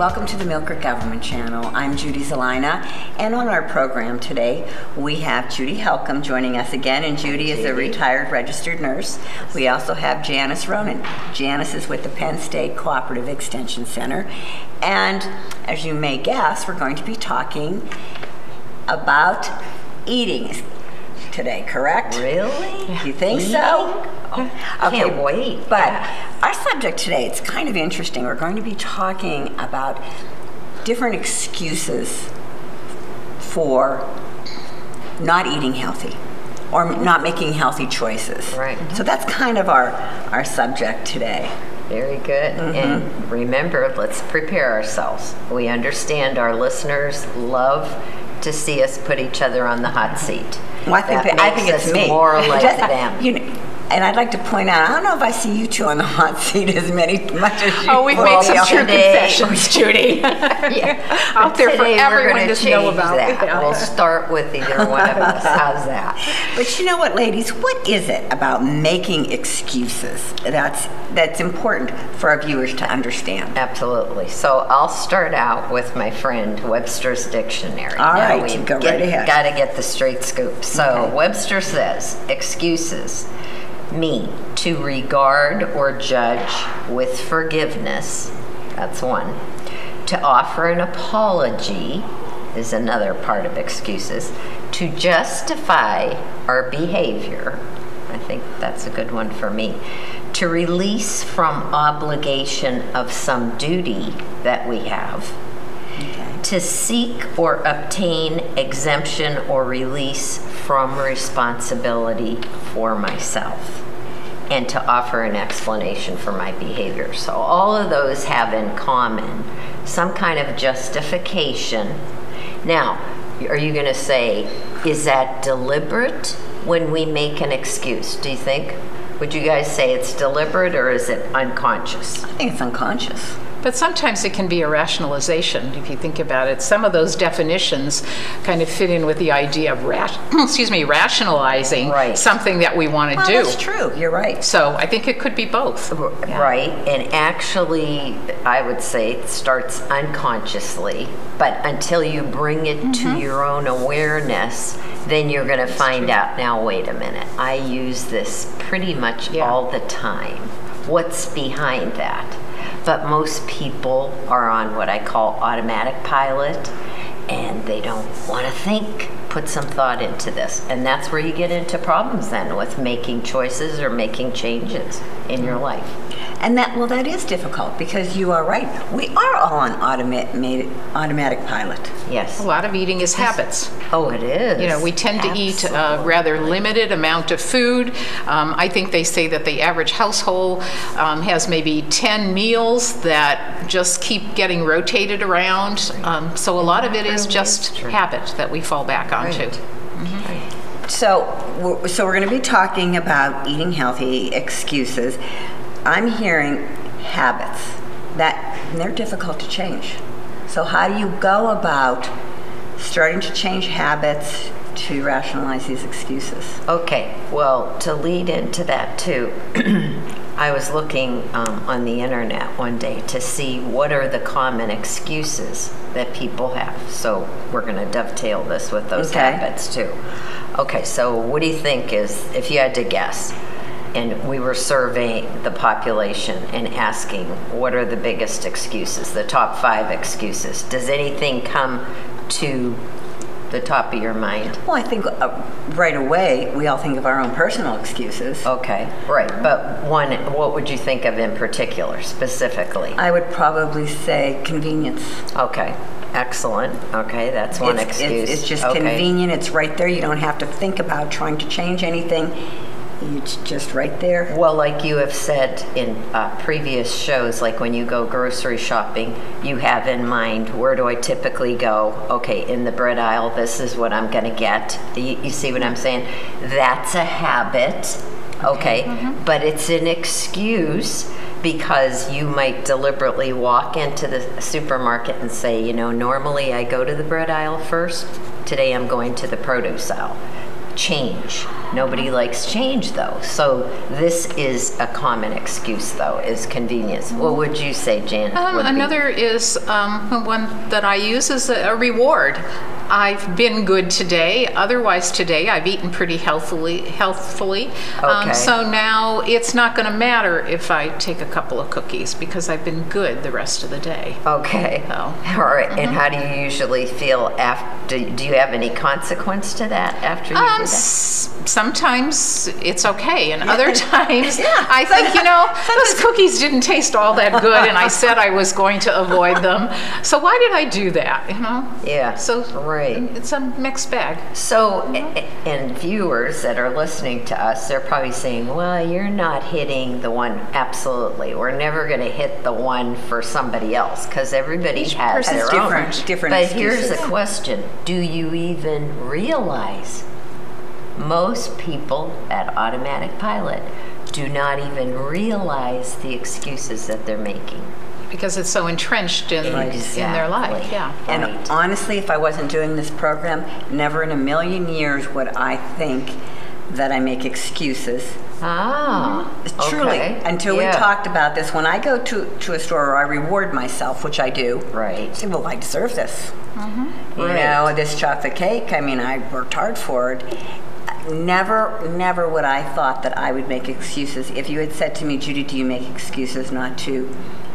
welcome to the Mill Creek Government Channel. I'm Judy Zelina, and on our program today we have Judy Helcom joining us again, and Judy is a retired registered nurse. We also have Janice Ronan. Janice is with the Penn State Cooperative Extension Center, and as you may guess, we're going to be talking about eating today, correct? Really? You think so? Okay, can't wait. But our subject today, it's kind of interesting. We're going to be talking about different excuses for not eating healthy or not making healthy choices. Right. So that's kind of our subject today. Very good. And remember, let's prepare ourselves. We understand our listeners love to see us put each other on the hot seat. Well, I think it's me. More like them. And I'd like to point out, I don't know if I see you two on the hot seat as much as you. Oh, we've made some true confessions, Judy. Out there for everyone to know about. That. Yeah. We'll start with either one of us. How's that? But you know what, ladies? What is it about making excuses that's important for our viewers to understand? Absolutely. So I'll start out with my friend Webster's Dictionary. All right, go right ahead. Got to get the straight scoop. So Webster says, excuses mean to regard or judge with forgiveness. That's one. To offer an apology is another part of excuses. To justify our behavior, I think that's a good one for me. To release from obligation of some duty that we have. To seek or obtain exemption or release from responsibility for myself, and to offer an explanation for my behavior. So all of those have in common some kind of justification. Now, are you going to say, is that deliberate when we make an excuse? Do you think? Would you guys say it's deliberate, or is it unconscious? I think it's unconscious. But sometimes it can be a rationalization, if you think about it. Some of those definitions kind of fit in with the idea of rationalizing something that we want to do. That's true. You're right. So I think it could be both. Right. And actually, I would say it starts unconsciously, but until you bring it to your own awareness, then you're going to find out, now, wait a minute, I use this pretty much all the time. What's behind that? But most people are on what I call automatic pilot, and they don't want to think, put some thought into this. And that's where you get into problems then with making choices or making changes in your life. And that is difficult, because you are right. We are all on automatic pilot. Yes. A lot of eating is habits. Oh, it is. You know, we tend to eat a rather limited amount of food. I think they say that the average household has maybe 10 meals that just keep getting rotated around. So a lot of it is just habit that we fall back onto. So we're going to be talking about eating healthy, excuses. I'm hearing habits and they're difficult to change. So how do you go about starting to change habits to rationalize these excuses? Okay, well, to lead into that too, I was looking on the internet one day to see what are the common excuses that people have. So we're going to dovetail this with those habits too. Okay, so what do you think is, if you had to guess, and we were surveying the population and asking what are the biggest excuses, the top 5 excuses. Does anything come to the top of your mind? Well, I think right away we all think of our own personal excuses. Okay, right. But one, what would you think of in particular, specifically? I would probably say convenience. Okay. Excellent. Okay, that's one excuse. It's just convenient. It's right there. You don't have to think about trying to change anything. It's just right there. Well, like you have said in previous shows, like when you go grocery shopping, you have in mind, where do I typically go? Okay, in the bread aisle, this is what I'm going to get. You see what I'm saying? That's a habit, okay? But it's an excuse, because you might deliberately walk into the supermarket and say, you know, normally I go to the bread aisle first. Today I'm going to the produce aisle. change. Nobody likes change, though. So this is a common excuse, though, is convenience. What would you say, Janet? Another is one that I use is a reward. I've been good today. Otherwise, today I've eaten pretty healthfully. Okay. So now it's not going to matter if I take a couple of cookies because I've been good the rest of the day. Okay. So. All right. And how do you usually feel after? Do you have any consequence to that after you do that? Sometimes it's okay, and other times I think, those cookies didn't taste all that good, and I said I was going to avoid them. So why did I do that? Yeah. So right. It's a mixed bag. So, and viewers that are listening to us, they're probably saying, well, you're not hitting the one. Absolutely. We're never going to hit the one for somebody else because everybody has their own. Different but excuses. Here's the question. Do you even realize most people at Automatic Pilot do not even realize the excuses that they're making? Because it's so entrenched in their life, yeah. And Right. honestly, if I wasn't doing this program, never in a million years would I think that I make excuses. Ah, Truly, okay. until we Yeah. talked about this. When I go to a store or I reward myself, which I do, Right. I say, well, I deserve this. You Right. know, this chocolate cake, I mean, I worked hard for it. Never would I thought that I would make excuses. If you had said to me, Judy, do you make excuses not to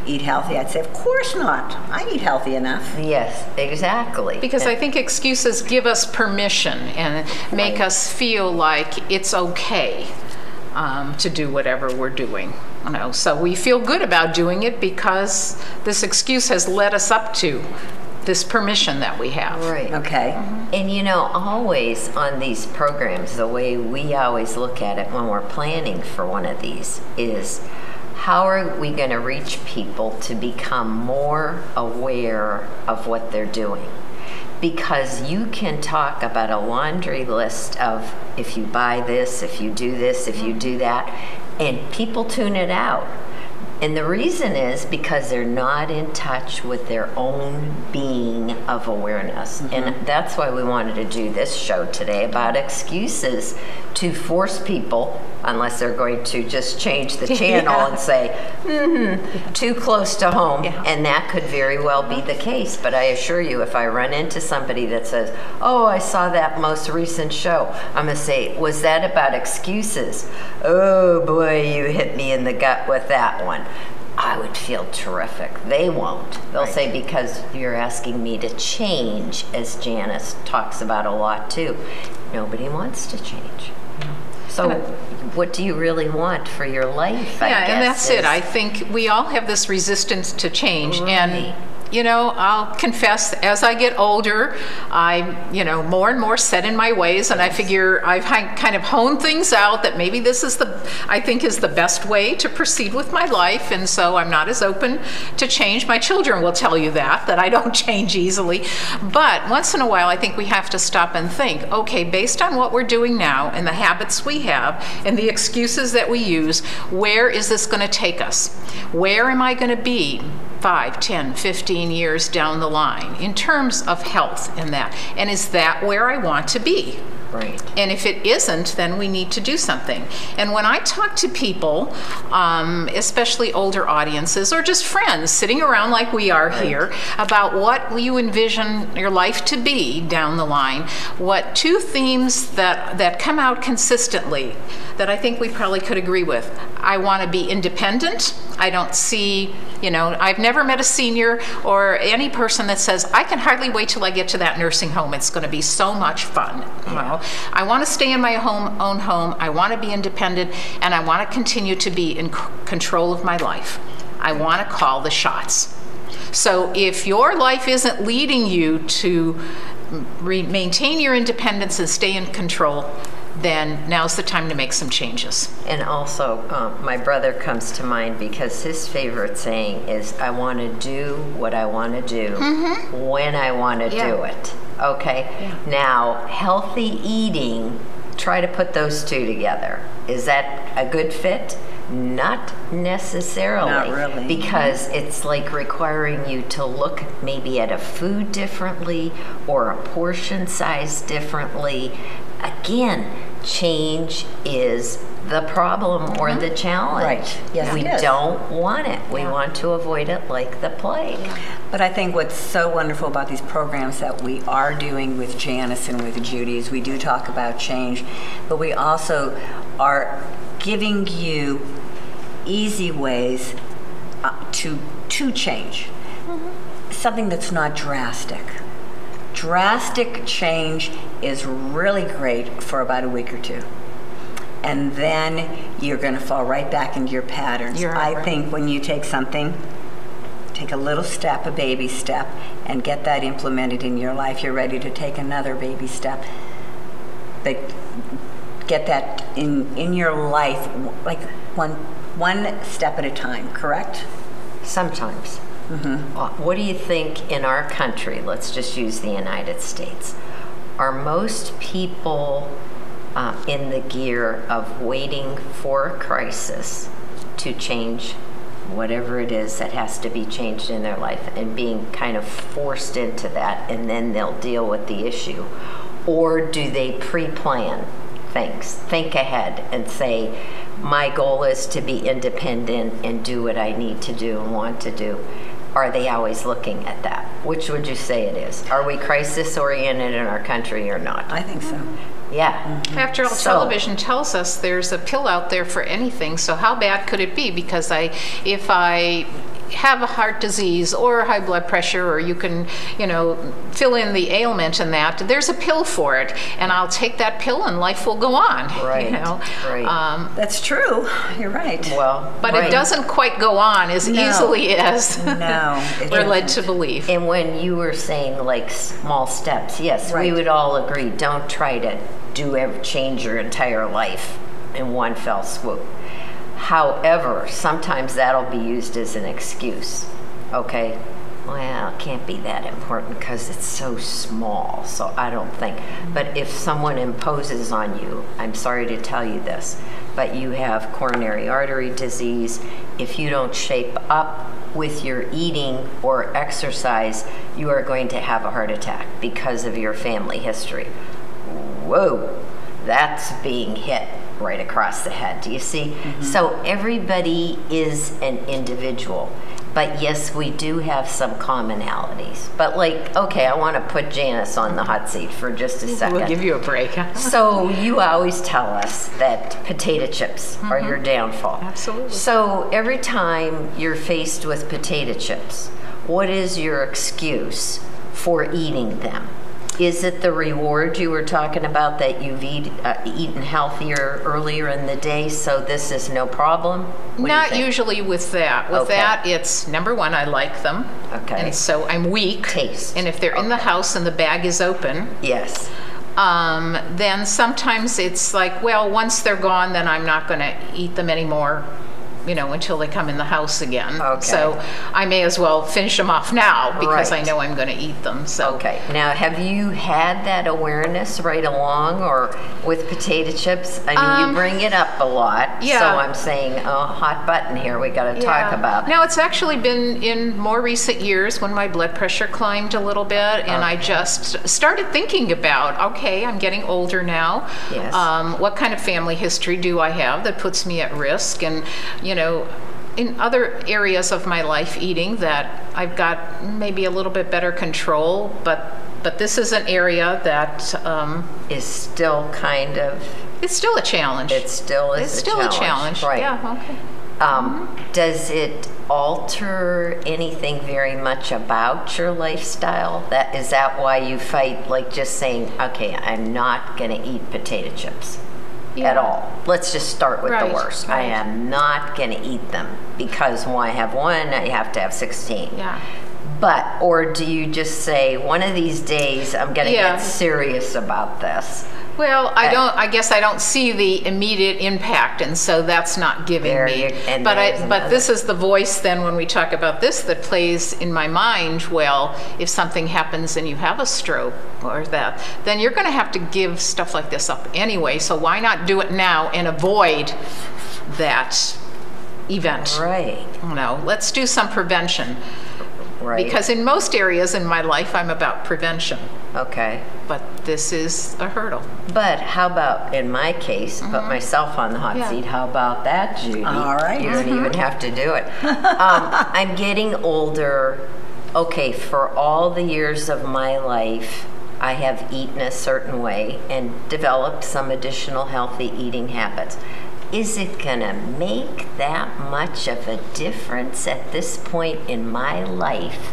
eat healthy? I'd say, of course not. I eat healthy enough. Yes, exactly. Because I think excuses give us permission and make us feel like it's okay to do whatever we're doing. So we feel good about doing it because this excuse has led us up to this permission that we have. Right. Okay. And always on these programs, the way we always look at it when we're planning for one of these is how are we going to reach people to become more aware of what they're doing? Because you can talk about a laundry list of if you buy this, if you do this, if you do that, and people tune it out. And the reason is because they're not in touch with their own being of awareness. And that's why we wanted to do this show today about excuses to force people, unless they're going to just change the channel and say, too close to home. Yeah. And that could very well be the case. But I assure you, if I run into somebody that says, oh, I saw that most recent show, I'm going to say, was that about excuses? Oh boy, you hit me in the gut with that one. I would feel terrific. They won't. They'll say, because you're asking me to change, as Janice talks about a lot too. Nobody wants to change. So what do you really want for your life, I guess? And that's it. I think we all have this resistance to change. Right. And I'll confess, as I get older, I'm, more and more set in my ways, and I figure I've kind of honed things out that maybe this is I think is the best way to proceed with my life, and so I'm not as open to change. My children will tell you that I don't change easily. But once in a while, I think we have to stop and think, okay, based on what we're doing now and the habits we have and the excuses that we use, where is this going to take us? Where am I going to be 5, 10, 15 years down the line in terms of health and that? And is that where I want to be? Right. And if it isn't, then we need to do something. And when I talk to people, especially older audiences or just friends sitting around like we are here, about what you envision your life to be down the line, what two themes that come out consistently that I think we probably could agree with. I want to be independent. I don't see, I've never met a senior or any person that says, I can hardly wait till I get to that nursing home. It's going to be so much fun. Yeah. I want to stay in my own home. I want to be independent, and I want to continue to be in control of my life. I want to call the shots. So if your life isn't leading you to maintain your independence and stay in control, then now's the time to make some changes. And also, my brother comes to mind because his favorite saying is, I want to do what I want to do when I want to do it. Okay? Yeah. Now, healthy eating, try to put those two together. Is that a good fit? Not necessarily. Not really. Because it's like requiring you to look maybe at a food differently or a portion size differently. again, change is the problem or the challenge. Right. Yes, we it is. don't want it. We want to avoid it like the plague. But I think what's so wonderful about these programs that we are doing with Janice and with Judy is we do talk about change, but we also are giving you easy ways to change. Something that's not drastic. Drastic change is really great for about a week or two. And then you're going to fall right back into your patterns. I think when you take something, take a little step, a baby step, and get that implemented in your life, you're ready to take another baby step. But get that in your life, like one step at a time, correct? Sometimes. What do you think in our country, let's just use the United States, are most people in the gear of waiting for a crisis to change whatever it is that has to be changed in their life and being kind of forced into that, and then they'll deal with the issue? Or do they pre-plan things, think ahead and say, my goal is to be independent and do what I need to do and want to do? Are they always looking at that? Which would you say it is? Are we crisis oriented in our country or not? I think so. Yeah. After all, television tells us there's a pill out there for anything, so how bad could it be? Because if I have a heart disease or high blood pressure, or you can, fill in the ailment and that, there's a pill for it, and I'll take that pill and life will go on. Right. Right. That's true. You're right. Well, but it doesn't quite go on as easily as we're led to believe. And when you were saying like small steps, yes, we would all agree. Don't try to change your entire life in one fell swoop. However, sometimes that'll be used as an excuse. Okay, well, it can't be that important because it's so small, so I don't think. But if someone imposes on you, I'm sorry to tell you this, but you have coronary artery disease, if you don't shape up with your eating or exercise, you are going to have a heart attack because of your family history. Whoa, that's being hit right across the head. Do you see? So everybody is an individual. But yes, we do have some commonalities. But okay, I want to put Janice on the hot seat for just a second. We'll give you a break. So you always tell us that potato chips are your downfall. Absolutely. So every time you're faced with potato chips, what is your excuse for eating them? Is it the reward you were talking about that you've eaten healthier earlier in the day, so this is no problem? Not usually with that. With that, it's number one, I like them. Okay. And so I'm weak. Taste. And if they're in the house and the bag is open, yes. Then sometimes it's like, well, once they're gone, then I'm not going to eat them anymore, until they come in the house again. Okay. So I may as well finish them off now because I know I'm going to eat them. So. Okay. Now, have you had that awareness right along, or with potato chips? I mean, you bring it up a lot. Yeah. So I'm saying, hot button here. We got to talk about. No, it's actually been in more recent years when my blood pressure climbed a little bit, and I just started thinking about, okay, I'm getting older now. Yes. What kind of family history do I have that puts me at risk? And in other areas of my life eating that I've got maybe a little bit better control, but this is an area that is still kind of. It's still a challenge. It still is. It's still a challenge. Right. Yeah. Okay. Does it alter anything very much about your lifestyle? Is that why you fight, like just saying, okay, I'm not going to eat potato chips? At all. Let's just start with the worst. I am not going to eat them because when I have one, I have to have 16. Yeah. But, or do you just say, one of these days I'm going to get serious about this? Well, I guess I don't see the immediate impact, and so that's not giving me. But this is the voice then when we talk about this that plays in my mind. Well, if something happens and you have a stroke or that, then you're going to have to give stuff like this up anyway. So why not do it now and avoid that event? Right. Let's do some prevention. Right. Because in most areas in my life, I'm about prevention. Okay. But this is a hurdle. But how about, in my case, put myself on the hot Yeah. seat, how about that, Judy? All right. You don't even have to do it. I'm getting older. Okay, for all the years of my life, I have eaten a certain way and developed some additional healthy eating habits. Is it going to make that much of a difference at this point in my life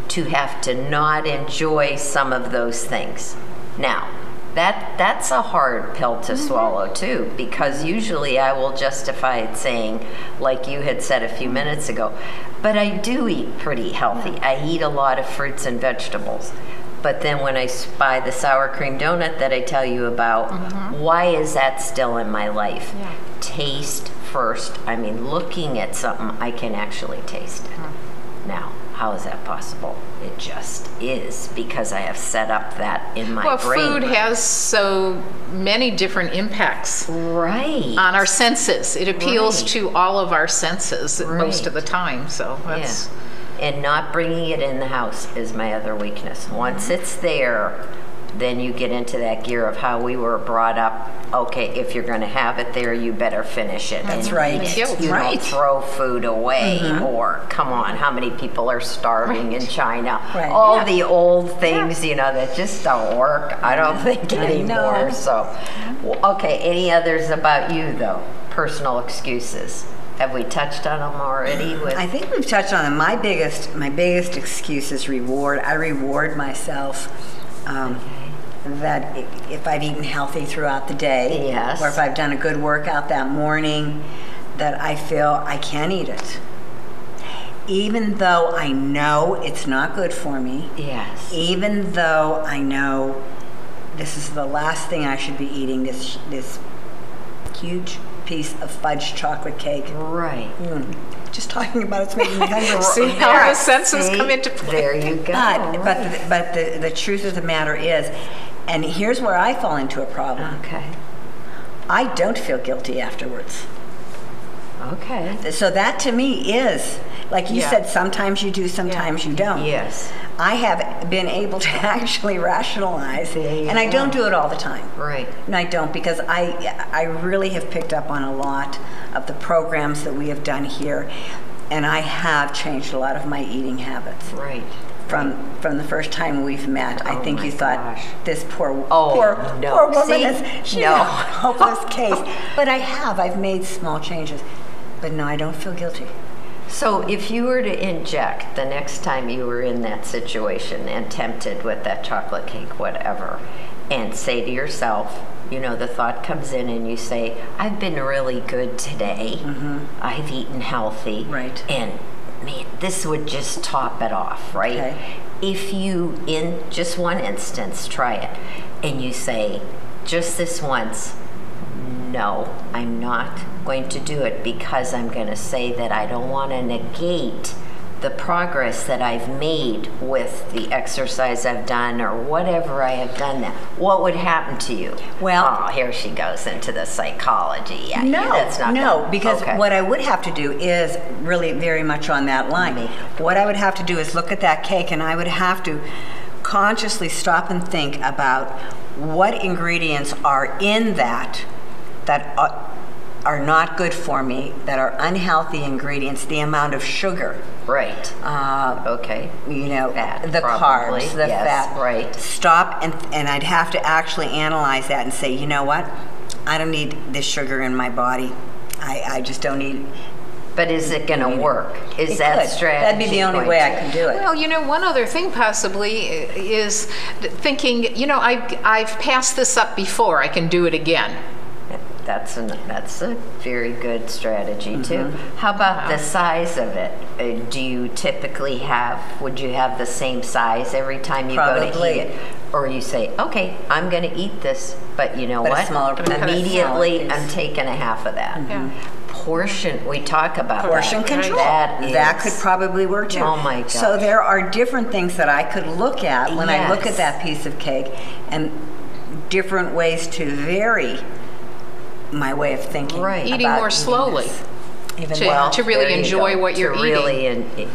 to have to not enjoy some of those things? Now, that's a hard pill to swallow too, because usually I will justify it saying, like you had said a few minutes ago, but I do eat pretty healthy. I eat a lot of fruits and vegetables. But then when I buy the sour cream donut that I tell you about, why is that still in my life? Yeah. Taste first. I mean, looking at something I can actually taste it. Now, how is that possible? It just is, because I have set up that in my brain. Well, food has so many different impacts Right. on our senses. It appeals Right. to all of our senses most of the Right. time. So that's And not bringing it in the house is my other weakness. Once it's there, then you get into that gear of how we were brought up. Okay, if you're going to have it there, you better finish it. That's and right. eat it. Guilt. You Right. don't throw food away, or come on, how many people are starving in China? Right. All Yeah. the old things, you know, that just don't work. I don't think I anymore. know. So, okay, any others about you though? Personal excuses. Have we touched on them already? I think we've touched on them. My biggest excuse is reward. I reward myself that if I've eaten healthy throughout the day, Yes. or if I've done a good workout that morning, that I feel I can eat it. Even though I know it's not good for me, Yes. even though I know this is the last thing I should be eating, this huge piece of fudge chocolate cake. Right. Just talking about it's making me hungry. See how There, the senses see? come into play. There you go. But the truth of the matter is, and here's where I fall into a problem. Okay. I don't feel guilty afterwards. Okay. So that to me is, like you Yeah. said, sometimes you do, sometimes you don't. Yes. I have been able to actually rationalize, There you and I don't go. do it all the time. Right. No, I don't, because I really have picked up on a lot of the programs that we have done here, and I have changed a lot of my eating habits. Right. From the first time we've met. I Oh think my you thought gosh. this poor no. woman See? is she's No. a hopeless case. But I've made small changes. But no, I don't feel guilty. So if you were to inject the next time you were in that situation and tempted with that chocolate cake, whatever, and say to yourself, you know, the thought comes in and you say, I've been really good today. I've eaten healthy. Right. And man, this would just top it off, right? Okay. If you, in just one instance, try it, and you say, just this once, no, I'm not going to do it, because I'm going to say that I don't want to negate the progress that I've made with the exercise I've done or whatever I have done that. What would happen to you? Well- oh, here she goes into the psychology. Yeah, No, that's not no, good. because Okay. what I would have to do is really very much on that line. Make it. What I would have to do is look at that cake, and I would have to consciously stop and think about what ingredients are in that are not good for me, that are unhealthy ingredients, the amount of sugar, Right. Okay. you know, Fat, the probably. carbs, the Yes, fat. right. Stop, and I'd have to actually analyze that and say, you know what? I don't need this sugar in my body. I just don't need it. But is it going to work? Is It that could. strategy? That'd be the only going way to- I could do it. Well, you know, one other thing possibly is thinking, you know, I've passed this up before, I can do it again. That's a very good strategy too. Mm-hmm. How about the size of it? Do you typically would you have the same size every time you go to Probably. eat it? Or you say, okay, I'm going to eat this, but you know But a what? smaller- but a smaller Immediately, piece. I'm taking a half of that. Yeah. Portion, we talk about Portion that. control. That could is- probably work too. Oh my So gosh. there are different things that I could look at when I look at Yes. that piece of cake, and different ways to vary my way of thinking. Right. Eating about more slowly. this. Even to really There you enjoy go. what you're to eating. really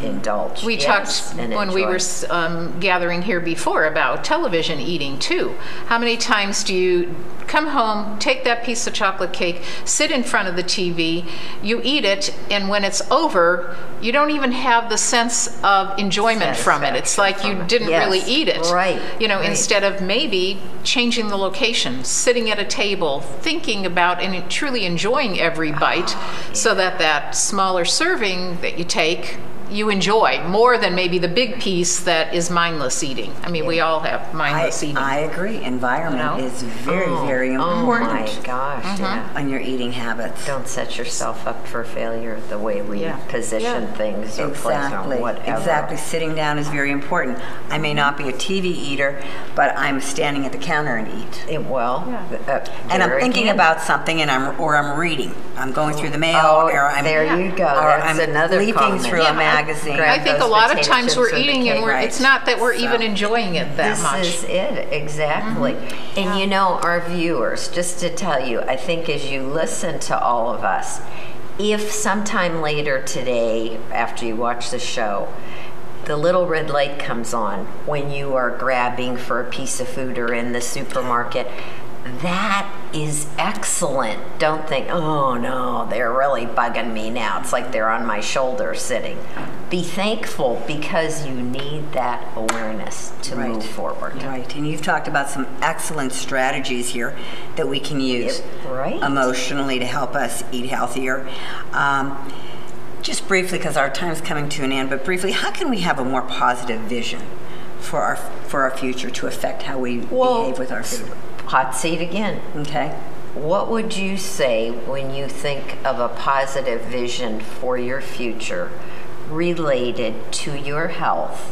indulge. We Yes, talked and when we enjoy. were gathering here before about television eating too. How many times do you come home, take that piece of chocolate cake, sit in front of the TV, you eat it, and when it's over, you don't even have the sense of enjoyment from it. It's like you didn't Yes, really eat it. right, right. Instead of maybe changing the location, sitting at a table, thinking about and truly enjoying every bite, so that smaller serving that you take, you enjoy more than maybe the big piece that is mindless eating. I mean, we all have mindless eating. I agree. Environment You know? is very, very Oh important my gosh, yeah. on your eating habits. Don't set yourself up for failure the way we Yeah. position Yeah. things or place Exactly. them, whatever. Exactly. Sitting down is very important. I may not be a TV eater, but I'm standing at the counter and eat. And I'm there thinking again. about something, and I'm reading. I'm going through the mail, Oh, or I'm there you go. or That's I'm another leaping comment. through Yeah, a magazine. grab I think a those lot of potato times chips we're or the eating and cake. we're, it's not that we're So- even enjoying it that This much. is it, exactly. And you know, our viewers, just to tell you, I think as you listen to all of us, if sometime later today, after you watch the show, the little red light comes on when you are grabbing for a piece of food or in the supermarket, that is excellent. Don't think, oh no, they're really bugging me now. It's like they're on my shoulder sitting. Be thankful because you need that awareness to move forward. Right, and you've talked about some excellent strategies here that we can use Right. emotionally to help us eat healthier. Just briefly, because our time's coming to an end, but briefly, how can we have a more positive vision for our future to affect how we behave with our food? Hot seat again. Okay. What would you say when you think of a positive vision for your future related to your health?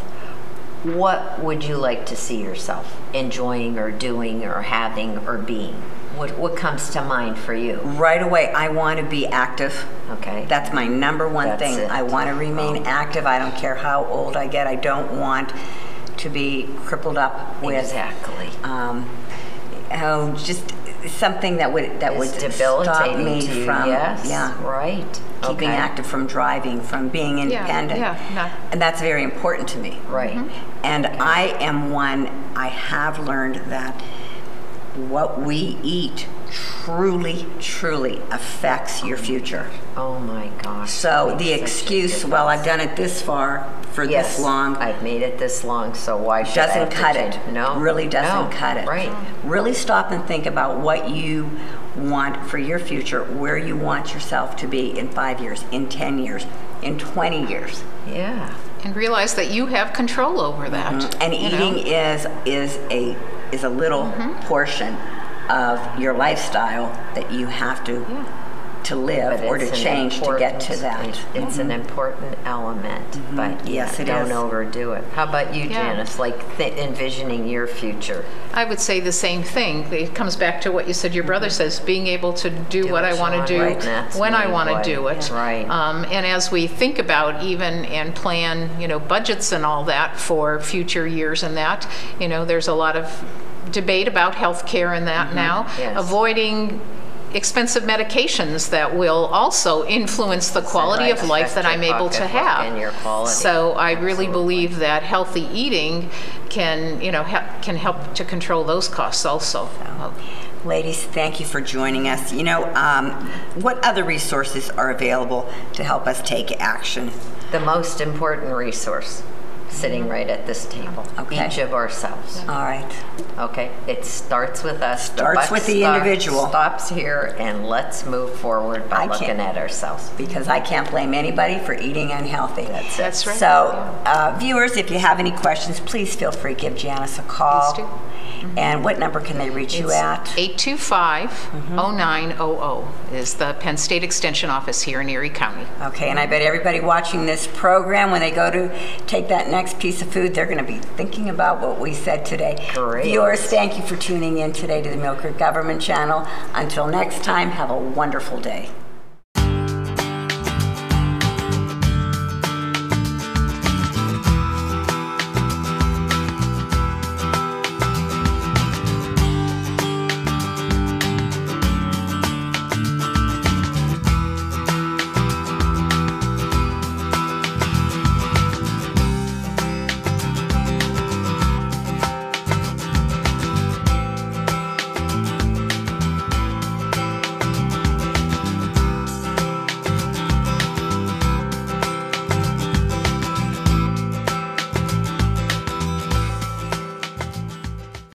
What would you like to see yourself enjoying or doing or having or being? What comes to mind for you? Right away, I want to be active. Okay. That's my number one That's thing. it. I want to remain active. I don't care how old I get. I don't want to be crippled up with Exactly. just something that would It's stop debilitating me to you. from Yes. Right. keeping Okay. active, from driving, from being independent. And that's very important to me. Right. And I am one, I have learned that what we eat truly, truly affects your future. Oh my gosh. So Makes the such a excuse, well, I've done it this far for Yes, this long, I've made it this long, so why should I doesn't have to cut it. change? No. Really doesn't No. cut it. Right. Really stop and think about what you want for your future, where you want yourself to be in 5 years, in 10 years, in 20 years. Yeah. And realize that you have control over that. And you know? eating is a little portion of your lifestyle that you have to live or to it's an change to get to important- that. It's an important element, but Yes, it don't is. overdo it. How about you, Yeah. Janice? Like envisioning your future. I would say the same thing. It comes back to what you said your brother says, being able to do what I want to do Right, that's when I me, want to boy. do it. Right. And as we think about even and plan, budgets and all that for future years and that, there's a lot of debate about health care and that now. Yes. Avoiding expensive medications that will also influence the quality of life that I'm able to have. And your quality. So I really believe that healthy eating can help to control those costs also. Ladies, thank you for joining us. What other resources are available to help us take action? The most important resource sitting right at this table. Okay. Each of ourselves. All right. Okay, it starts with us. Starts buck with the individual. Stops here, and let's move forward by I looking can't- at ourselves. Because I can't blame anybody for eating unhealthy. That's right. So, viewers, if you have any questions, please feel free to give Janice a call. Please do. And what number can they reach you at? 825-0900 is the Penn State Extension Office here in Erie County. Okay, and I bet everybody watching this program, when they go to take that next piece of food, they're going to be thinking about what we said today. Great. Viewers, thank you for tuning in today to the Mill Creek Government Channel. Until next time, have a wonderful day.